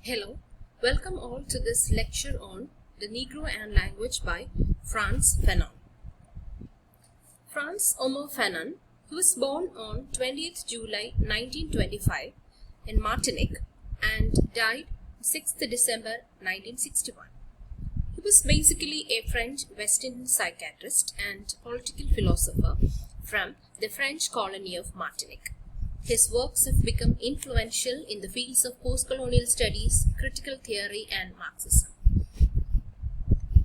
Hello, welcome all to this lecture on the Negro and language by Frantz Fanon. Frantz Omer Fanon, who was born on 20th July 1925 in Martinique and died 6th December 1961. He was basically a French West Indian psychiatrist and political philosopher from the French colony of Martinique. His works have become influential in the fields of post-colonial studies, critical theory, and Marxism.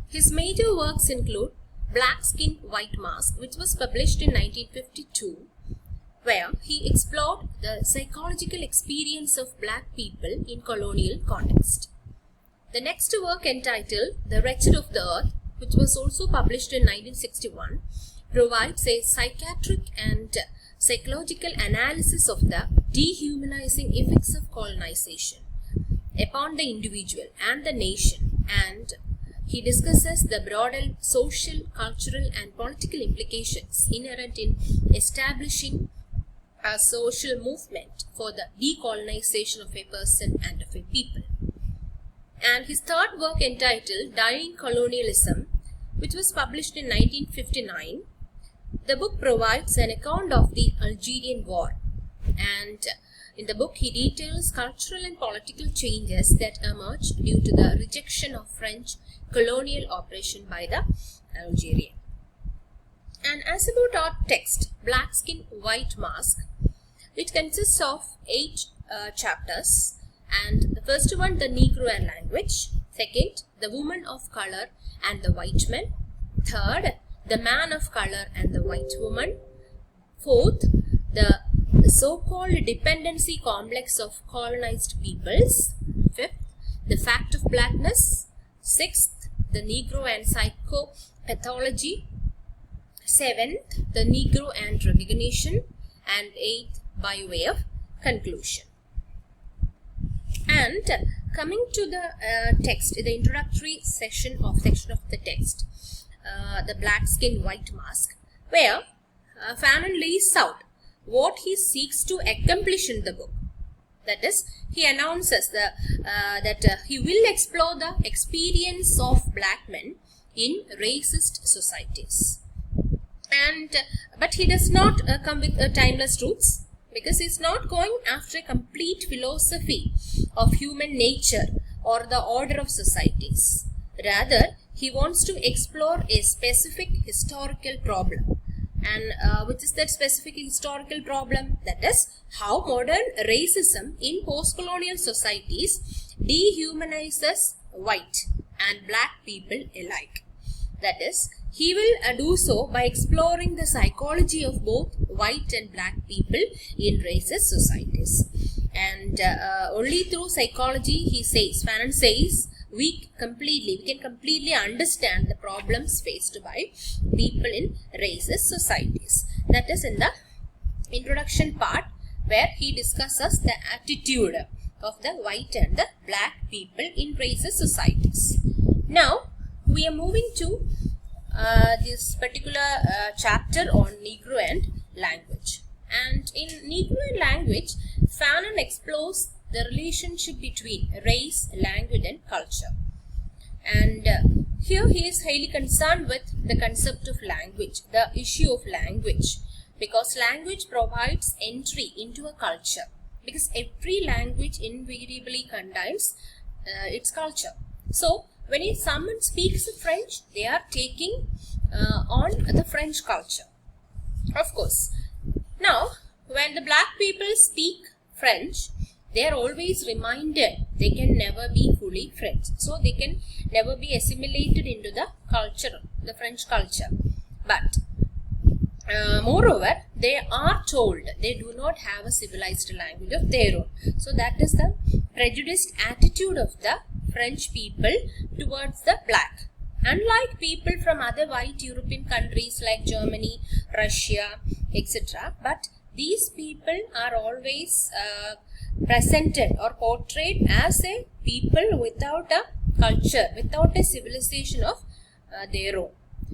His major works include Black Skin, White Mask, which was published in 1952, where he explored the psychological experience of black people in colonial context. The next work, entitled The Wretched of the Earth, which was also published in 1961, provides a psychiatric and psychological analysis of the dehumanizing effects of colonization upon the individual and the nation, and he discusses the broader social, cultural, and political implications inherent in establishing a social movement for the decolonization of a person and of a people. And his third work, entitled Dying Colonialism, which was published in 1959, the book provides an account of the Algerian War, and in the book he details cultural and political changes that emerged due to the rejection of French colonial oppression by the Algerian. And as about our text, Black Skin, White Mask, it consists of 8 chapters, and the first one, the Negro and language; second, the woman of color and the white man; third, the man of color and the white woman; fourth, the so-called dependency complex of colonized peoples; fifth, the fact of blackness; sixth, the Negro and psychopathology; seventh, the Negro and recognition; and eighth, by way of conclusion. And coming to the text, the introductory section of the text, the Black Skin, White Mask, where Fanon lays out what he seeks to accomplish in the book. That is, he announces that he will explore the experience of black men in racist societies. But he does not come with timeless truths, because he is not going after a complete philosophy of human nature or the order of societies. Rather, he wants to explore a specific historical problem. And which is that specific historical problem? That is, how modern racism in post-colonial societies dehumanizes white and black people alike. That is, he will do so by exploring the psychology of both white and black people in racist societies. And only through psychology, Fanon says, we can completely understand the problems faced by people in racist societies. That is in the introduction part, where he discusses the attitude of the white and the black people in racist societies. Now, we are moving to this particular chapter on Negro and language. And in Negro and language, Fanon explores the relationship between race, language, and culture. And here he is highly concerned with the concept of language, the issue of language, because language provides entry into a culture, because every language invariably contains its culture. So, when someone speaks French, they are taking on the French culture, of course. Now, when the black people speak French, they are always reminded they can never be fully French. So, they can never be assimilated into the culture, the French culture. But, moreover, they are told they do not have a civilized language of their own. So, that is the prejudiced attitude of the French people towards the black. Unlike people from other white European countries like Germany, Russia, etc., but these people are always presented or portrayed as a people without a culture, without a civilization of their own.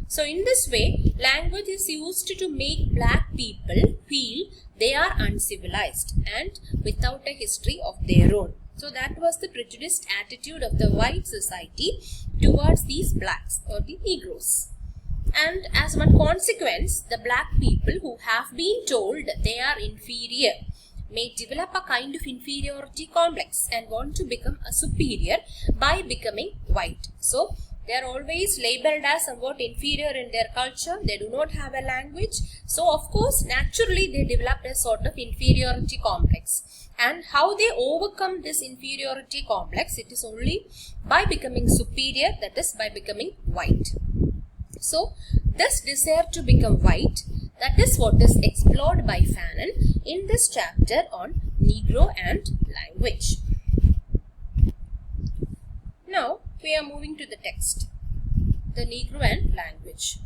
So in this way, language is used to make black people feel they are uncivilized and without a history of their own. So that was the prejudiced attitude of the white society towards these blacks or the Negroes. And as one consequence, the black people who have been told they are inferior may develop a kind of inferiority complex and want to become a superior by becoming white. So they are always labeled as somewhat inferior in their culture. They do not have a language. So of course, naturally they developed a sort of inferiority complex. And how they overcome this inferiority complex, it is only by becoming superior, that is by becoming white. So this desire to become white, that is what is explored by Fanon in this chapter on Negro and language. Now we are moving to the text, the Negro and language.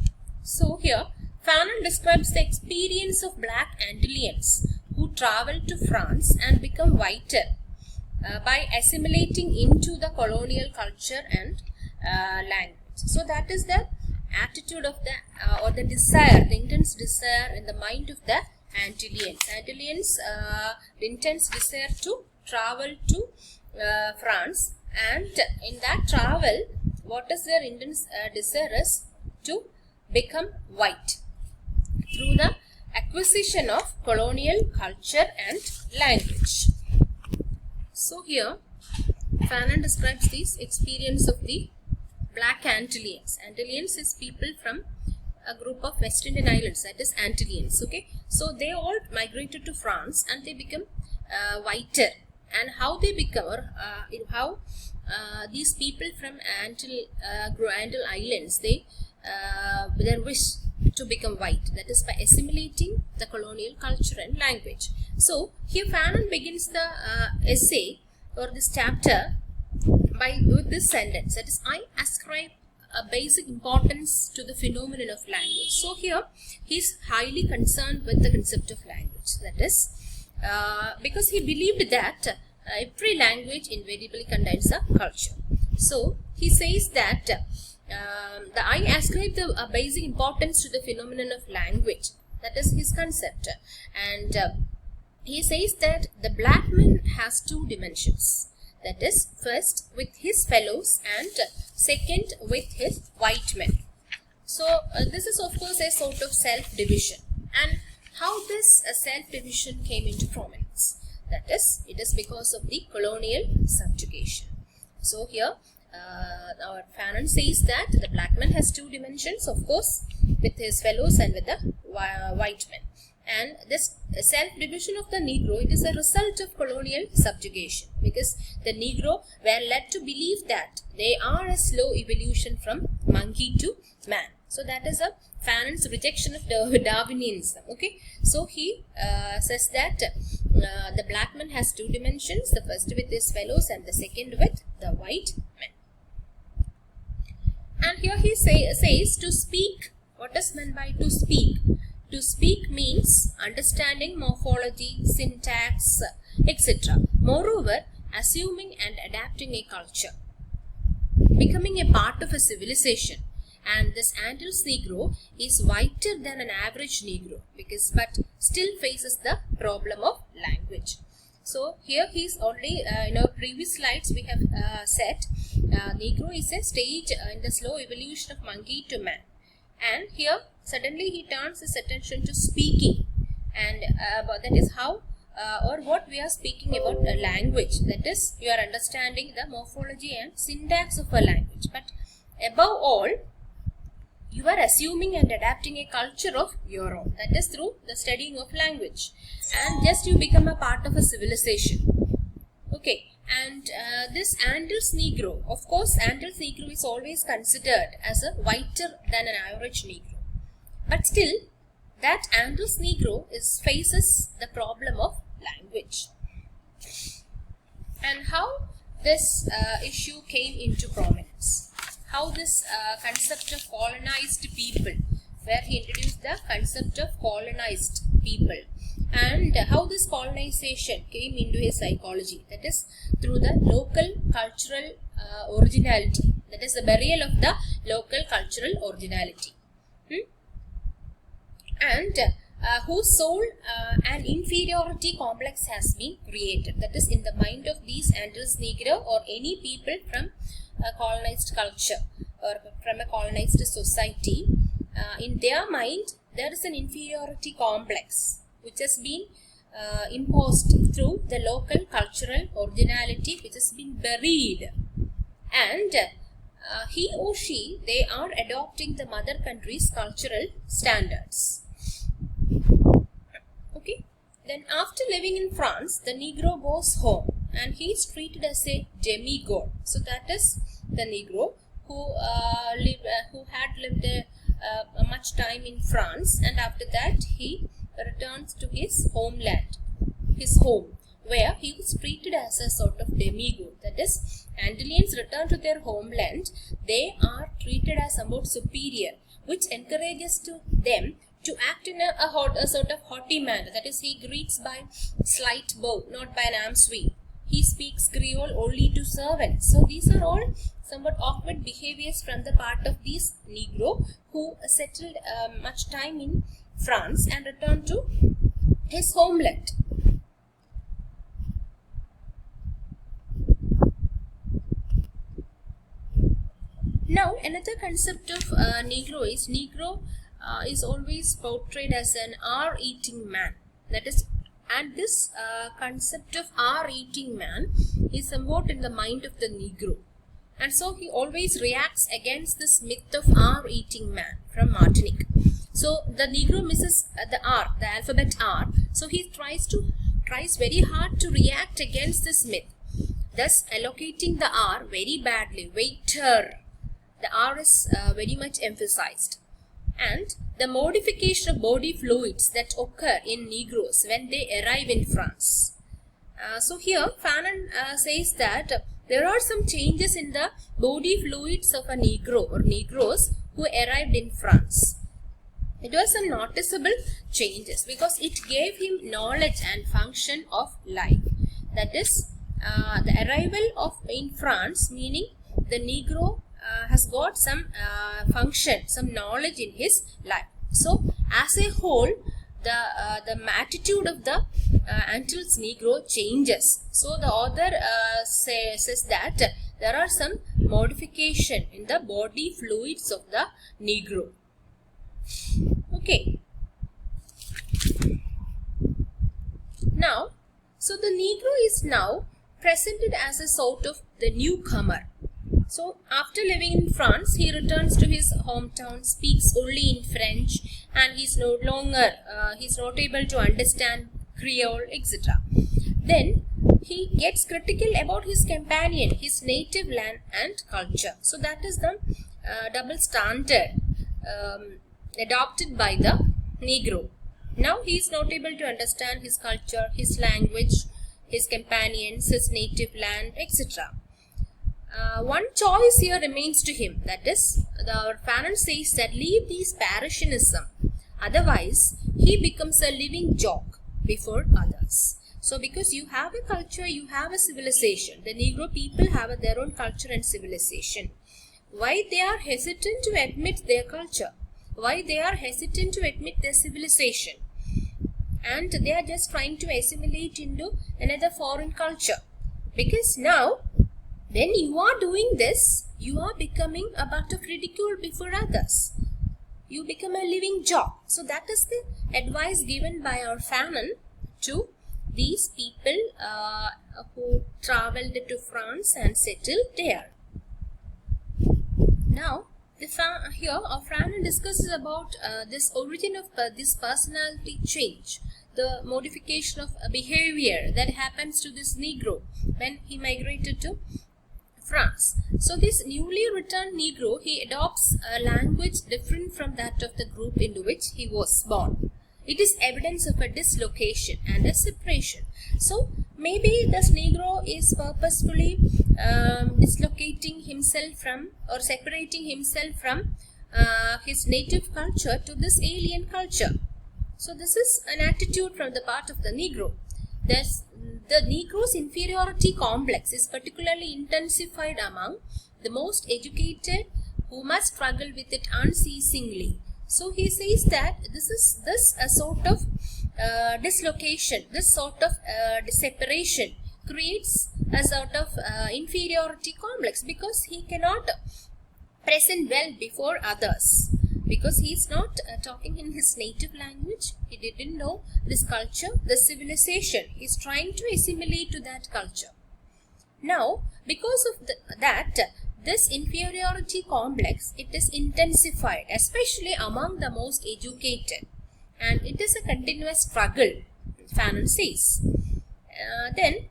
So here Fanon describes the experience of black Antillians who travel to France and become whiter by assimilating into the colonial culture and language. So that is the attitude of the or the desire, the intense desire in the mind of the Antillians. Antillians, the intense desire to travel to France, and in that travel, what is their intense desire is to become white through the acquisition of colonial culture and language. So here Fanon describes this experience of the black Antillians. Antillians is people from a group of West Indian islands, that is Antillians. Okay, so they all migrated to France and they become whiter. And how they become, or how these people from Antil Islands, they their wish to become white, that is by assimilating the colonial culture and language. So here Fanon begins the essay or this chapter with this sentence, that is, I ascribe a basic importance to the phenomenon of language. So here he is highly concerned with the concept of language, that is because he believed that every language invariably contains a culture. So he says that I ascribe the basic importance to the phenomenon of language, that is his concept, and he says that the black man has two dimensions. That is, first with his fellows and second with his white men. So this is of course a sort of self-division. And how this self-division came into prominence? That is, it is because of the colonial subjugation. So here our Fanon says that the black man has two dimensions, of course, with his fellows and with the white men. And this self-division of the Negro, it is a result of colonial subjugation, because the Negro were led to believe that they are a slow evolution from monkey to man. So that is a Fanon's rejection of Darwinianism. Okay, so he says that the black man has two dimensions, the first with his fellows and the second with the white men. And here he says to speak. What is meant by to speak? To speak means understanding morphology, syntax, etc. Moreover, assuming and adapting a culture, becoming a part of a civilization. And this Antilles Negro is whiter than an average Negro, but still faces the problem of language. So here he is already in our previous slides we have said Negro is a stage in the slow evolution of monkey to man. And here suddenly he turns his attention to speaking, and that is how or what we are speaking about a language, that is you are understanding the morphology and syntax of a language, but above all you are assuming and adapting a culture of your own, that is through the studying of language, and just you become a part of a civilization. Okay, and this Antilles Negro, of course Antilles Negro is always considered as a whiter than an average Negro, but still that Antilles Negro faces the problem of language. And how this issue came into prominence, how this concept of colonized people, where he introduced the concept of colonized people, and how this colonization came into his psychology, that is through the local cultural originality, that is the burial of the local cultural originality. And whose soul an inferiority complex has been created. That is, in the mind of these Antilles Negro or any people from a colonized culture or from a colonized society, in their mind there is an inferiority complex which has been imposed through the local cultural originality, which has been buried, and he or she, they are adopting the mother country's cultural standards. Okay, then after living in France, the Negro goes home and he is treated as a demigod. So that is the Negro who had lived much time in France, and after that he returns to his homeland, his home, where he was treated as a sort of demigod. That is, Antillians return to their homeland, they are treated as somewhat superior, which encourages to them to act in a sort of haughty manner. That is, he greets by slight bow, not by an arm sweep. He speaks Creole only to servants. So these are all somewhat awkward behaviors from the part of these Negro who settled much time in France and returned to his homeland. Now, another concept of Negro is always portrayed as an R-eating man. That is, and this concept of R-eating man is somewhat in the mind of the Negro. And so he always reacts against this myth of R-eating man from Martinique. So the Negro misses the R, the alphabet R. So he tries very hard to react against this myth, thus allocating the R very badly. Waiter. The R is very much emphasized. And the modification of body fluids that occur in Negroes when they arrive in France. So here Fanon says that there are some changes in the body fluids of a Negro or Negroes who arrived in France. It was some noticeable changes because it gave him knowledge and function of life. That is, the arrival in France, meaning the Negro has got some function, some knowledge in his life. So, as a whole, the attitude of the Antilles Negro changes. So, the author says that there are some modification in the body fluids of the Negro. Okay. Now, so the Negro is now presented as a sort of the newcomer. So, after living in France, he returns to his hometown, speaks only in French, and he's no longer, he's not able to understand Creole, etc. Then, he gets critical about his companion, his native land and culture. So, that is the double standard adopted by the Negro. Now, he is not able to understand his culture, his language, his companions, his native land, etc. One choice here remains to him, that is, the Fanon says that leave these Parisianism, otherwise he becomes a living joke before others. So because you have a culture, you have a civilization. The Negro people have their own culture and civilization. Why they are hesitant to admit their culture? Why they are hesitant to admit their civilization? And they are just trying to assimilate into another foreign culture. Because now, when you are doing this, you are becoming a butt of ridicule before others. You become a living joke. So that is the advice given by our Fanon to these people who traveled to France and settled there. Now, here our Fanon discusses about this origin of this personality change, the modification of behavior that happens to this Negro when he migrated to France. So this newly returned Negro, he adopts a language different from that of the group into which he was born. It is evidence of a dislocation and a separation. So maybe this Negro is purposefully dislocating himself from or separating himself from his native culture to this alien culture. So this is an attitude from the part of the Negro. The Negro's inferiority complex is particularly intensified among the most educated who must struggle with it unceasingly. So he says that this sort of dislocation, this sort of separation creates a sort of inferiority complex, because he cannot present well before others, because he is not talking in his native language. He didn't know this culture, the civilization. He is trying to assimilate to that culture. Now, because of that, this inferiority complex, it is intensified, especially among the most educated, and it is a continuous struggle, Fanon says. Then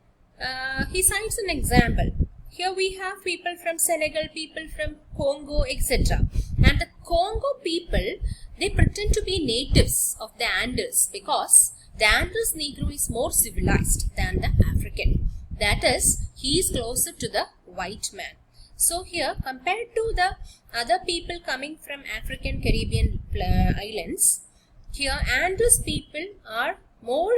he cites an example. Here we have people from Senegal, people from Congo, etc. And the Congo people, they pretend to be natives of the Andes, because the Andes Negro is more civilized than the African. That is, he is closer to the white man. So here, compared to the other people coming from African Caribbean islands, here Andes people are more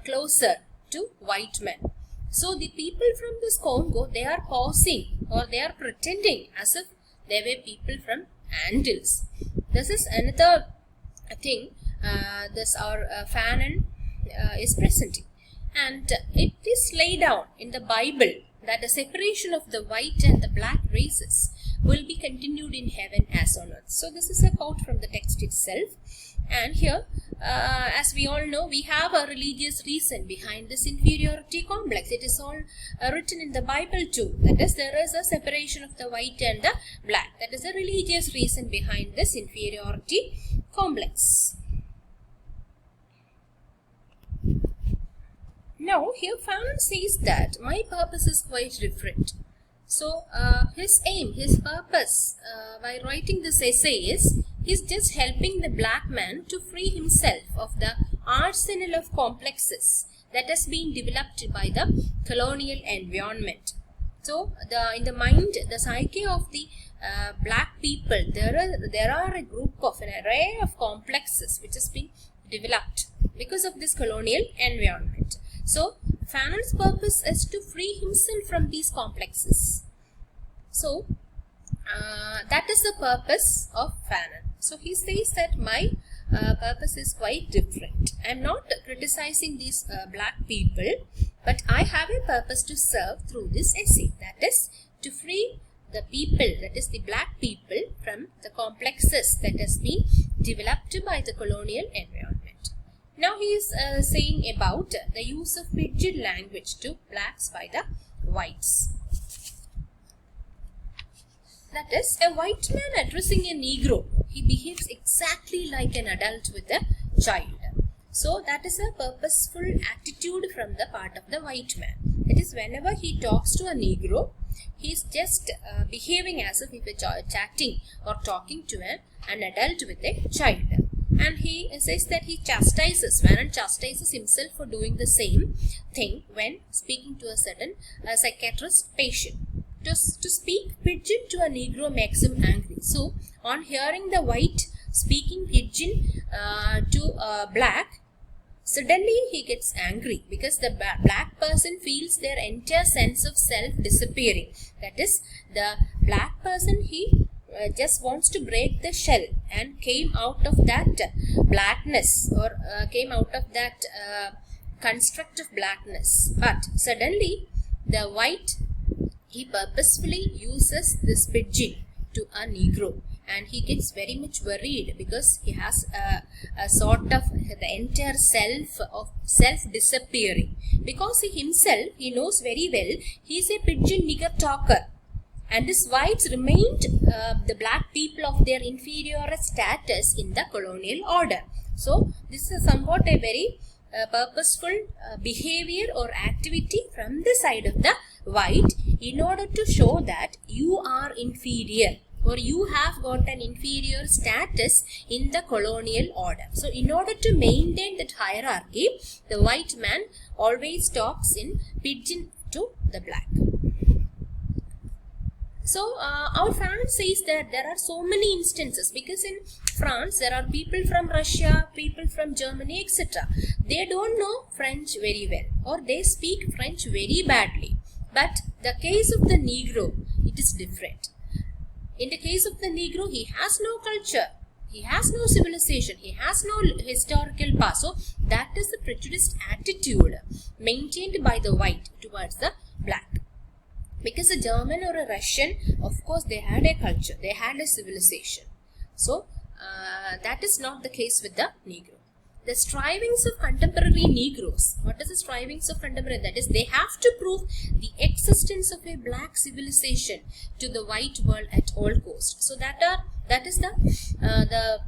closer to white men. So the people from this Congo, they are posing, or they are pretending as if they were people from Andes. This is another thing this our Fanon is presenting. And it is laid down in the Bible that the separation of the white and the black races will be continued in heaven as on earth. So this is a quote from the text itself. And here, as we all know, we have a religious reason behind this inferiority complex. It is all written in the Bible too. That is, there is a separation of the white and the black. That is a religious reason behind this inferiority complex. Now, here Fanon says that my purpose is quite different. So, his aim, his purpose by writing this essay is just helping the black man to free himself of the arsenal of complexes that has been developed by the colonial environment. So, in the mind, the psyche of the black people, there are a group of an array of complexes which has been developed because of this colonial environment. So, Fanon's purpose is to free himself from these complexes. So, that is the purpose of Fanon. So, he says that my purpose is quite different. I am not criticizing these black people, but I have a purpose to serve through this essay. That is, to free the people, that is the black people, from the complexes that has been developed by the colonial environment. Now he is saying about the use of pidgin language to blacks by the whites. That is, a white man addressing a Negro, he behaves exactly like an adult with a child. So that is a purposeful attitude from the part of the white man. It is, whenever he talks to a Negro, he is just behaving as if he were chatting or talking to an adult with a child. And he says that he chastises, Fanon chastises himself for doing the same thing when speaking to a certain psychiatrist patient. To speak pidgin to a Negro makes him angry. So, on hearing the white speaking pidgin to a black, suddenly he gets angry, because the black person feels their entire sense of self disappearing. That is, the black person, he just wants to break the shell and came out of that blackness, or came out of that construct of blackness. But suddenly the white, he purposefully uses this pidgin to a Negro, and he gets very much worried, because he has a sort of the entire self disappearing, because he himself, he knows very well he is a pidgin nigger talker. And these whites remained the black people of their inferior status in the colonial order. So, this is somewhat a very purposeful behavior or activity from the side of the white, in order to show that you are inferior, or you have got an inferior status in the colonial order. So, in order to maintain that hierarchy, the white man always talks in pidgin to the black. So, our Fanon says that there are so many instances, because in France there are people from Russia, people from Germany, etc. They don't know French very well, or they speak French very badly. But the case of the Negro, it is different. In the case of the Negro, he has no culture. He has no civilization. He has no historical past. So that is the prejudiced attitude maintained by the white towards the black. Because a German or a Russian, of course, they had a culture. They had a civilization. So that is not the case with the Negro. The strivings of contemporary Negroes. What is the strivings of contemporary? That is, they have to prove the existence of a black civilization to the white world at all costs. So that is the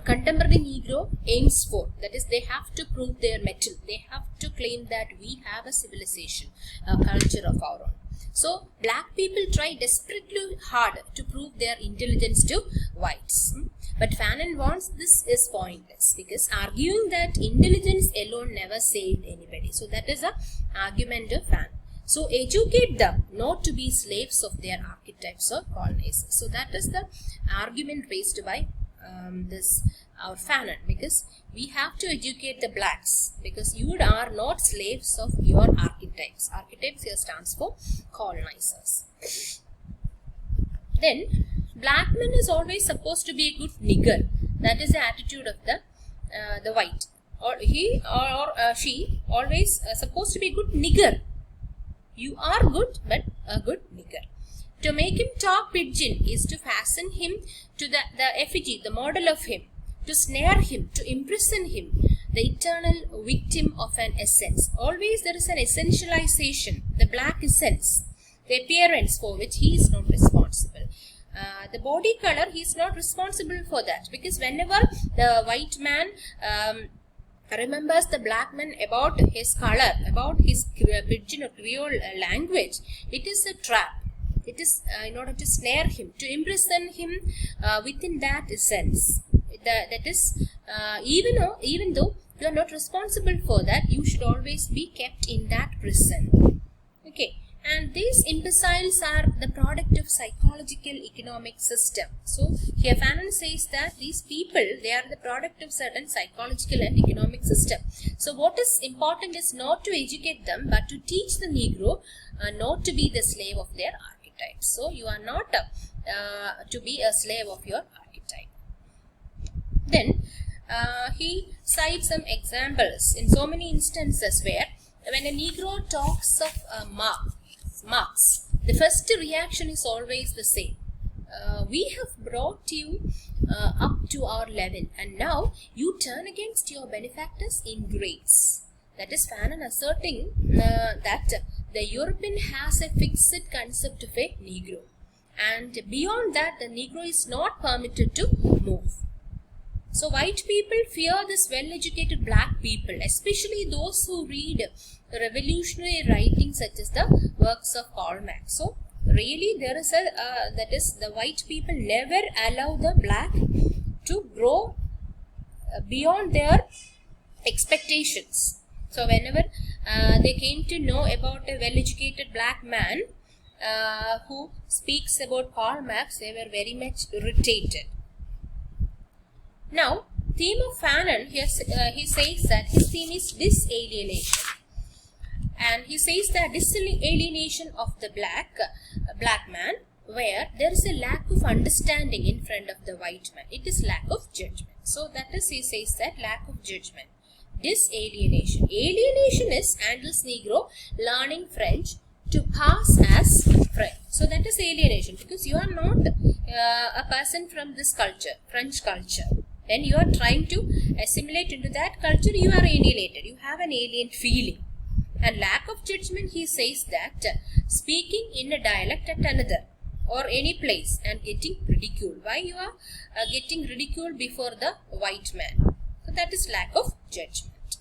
contemporary Negro aims for. That is, they have to prove their mettle. They have to claim that we have a civilization, a culture of our own. So black people try desperately hard to prove their intelligence to whites. But Fanon warns this is pointless, because arguing that intelligence alone never saved anybody. So that is an argument of Fanon. So educate them not to be slaves of their archetypes or colonizers. So that is the argument raised by our Fanon, because we have to educate the blacks, because you are not slaves of your archetypes. Archetypes here stands for colonizers. Then black man is always supposed to be a good nigger. That is the attitude of the white, or he or she always supposed to be a good nigger. You are good, but a good nigger. To make him talk pidgin is to fasten him to the effigy, the model of him, to snare him, to imprison him, the eternal victim of an essence. Always there is an essentialization, the black essence, the appearance for which he is not responsible. The body color, he is not responsible for that, because whenever the white man remembers the black man about his color, about his pidgin or Creole language, it is a trap. It is in order to snare him, to imprison him within that essence. That is, even though you are not responsible for that, you should always be kept in that prison. Okay, and these imbeciles are the product of psychological economic system. So here Fanon says that these people, they are the product of certain psychological and economic system. So what is important is not to educate them, but to teach the Negro not to be the slave of their archetypes. So you are not to be a slave of your archetype. Then he cites some examples in so many instances where when a Negro talks of marks, the first reaction is always the same. We have brought you up to our level, and now you turn against your benefactors in grades. That is Fanon asserting that the European has a fixed concept of a Negro, and beyond that the Negro is not permitted to move. So white people fear this well-educated black people, especially those who read revolutionary writings such as the works of Karl Marx. So really there is that is, the white people never allow the black to grow beyond their expectations. So whenever they came to know about a well-educated black man who speaks about Karl Marx, they were very much irritated. Now, theme of Fanon, he says that his theme is disalienation. And he says that disalienation of the black man, where there is a lack of understanding in front of the white man. It is lack of judgment. So that is, he says that lack of judgment. Disalienation. Alienation is Angel's Negro learning French to pass as French. So that is alienation, because you are not a person from this culture, French culture. Then you are trying to assimilate into that culture, you are alienated. You have an alien feeling. And lack of judgment, he says that speaking in a dialect at another or any place and getting ridiculed. Why you are getting ridiculed before the white man? So that is lack of judgment.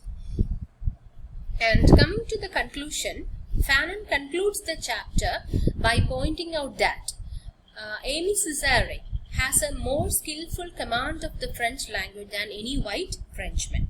And coming to the conclusion, Fanon concludes the chapter by pointing out that Aimé Césaire has a more skillful command of the French language than any white Frenchman.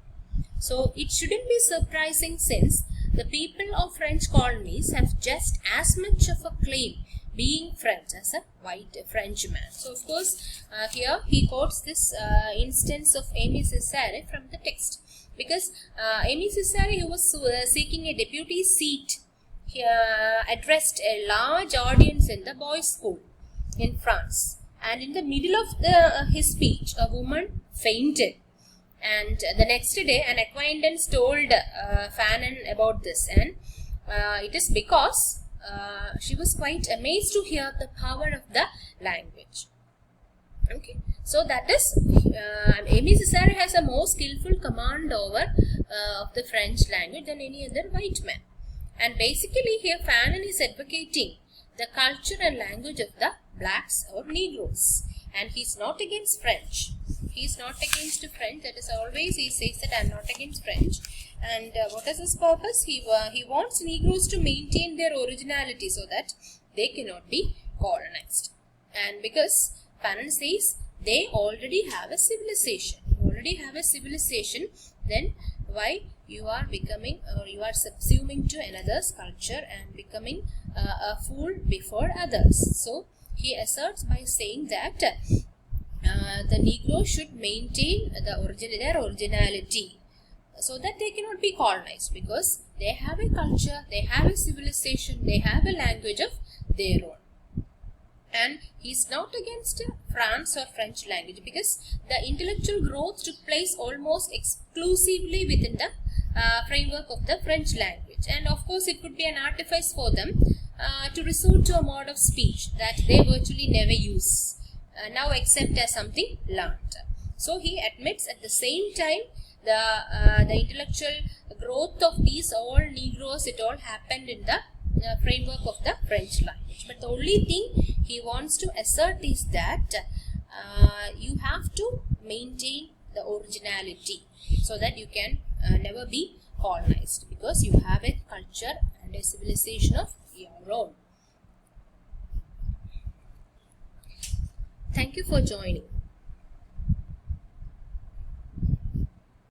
So it shouldn't be surprising, since the people of French colonies have just as much of a claim being French as a white Frenchman. So of course here he quotes this instance of Aimé Césaire from the text, because Aimé Césaire, who was seeking a deputy seat, he addressed a large audience in the boys' school in France. and in the middle of his speech, a woman fainted. And the next day, an acquaintance told Fanon about this, and it is because she was quite amazed to hear the power of the language. Okay, so that is Aimé Césaire has a more skillful command over of the French language than any other white man. And basically here Fanon is advocating the culture and language of the blacks or Negroes. And he is not against French. He is not against French. That is always he says that I am not against French. And what is his purpose? He wants Negroes to maintain their originality so that they cannot be colonized. And because Fanon says they already have a civilization. You already have a civilization. Then why you are becoming or you are subsuming to another's culture and becoming a fool before others? So he asserts by saying that the Negro should maintain their originality so that they cannot be colonized, because they have a culture, they have a civilization, they have a language of their own. And he is not against France or French language, because the intellectual growth took place almost exclusively within the framework of the French language. And of course it could be an artifice for them to resort to a mode of speech that they virtually never use now except as something learnt. So he admits at the same time the intellectual growth of these all Negroes, it all happened in the framework of the French language. But the only thing he wants to assert is that you have to maintain the originality so that you can never be colonized, because you have a culture and a civilization of your own. Thank you for joining.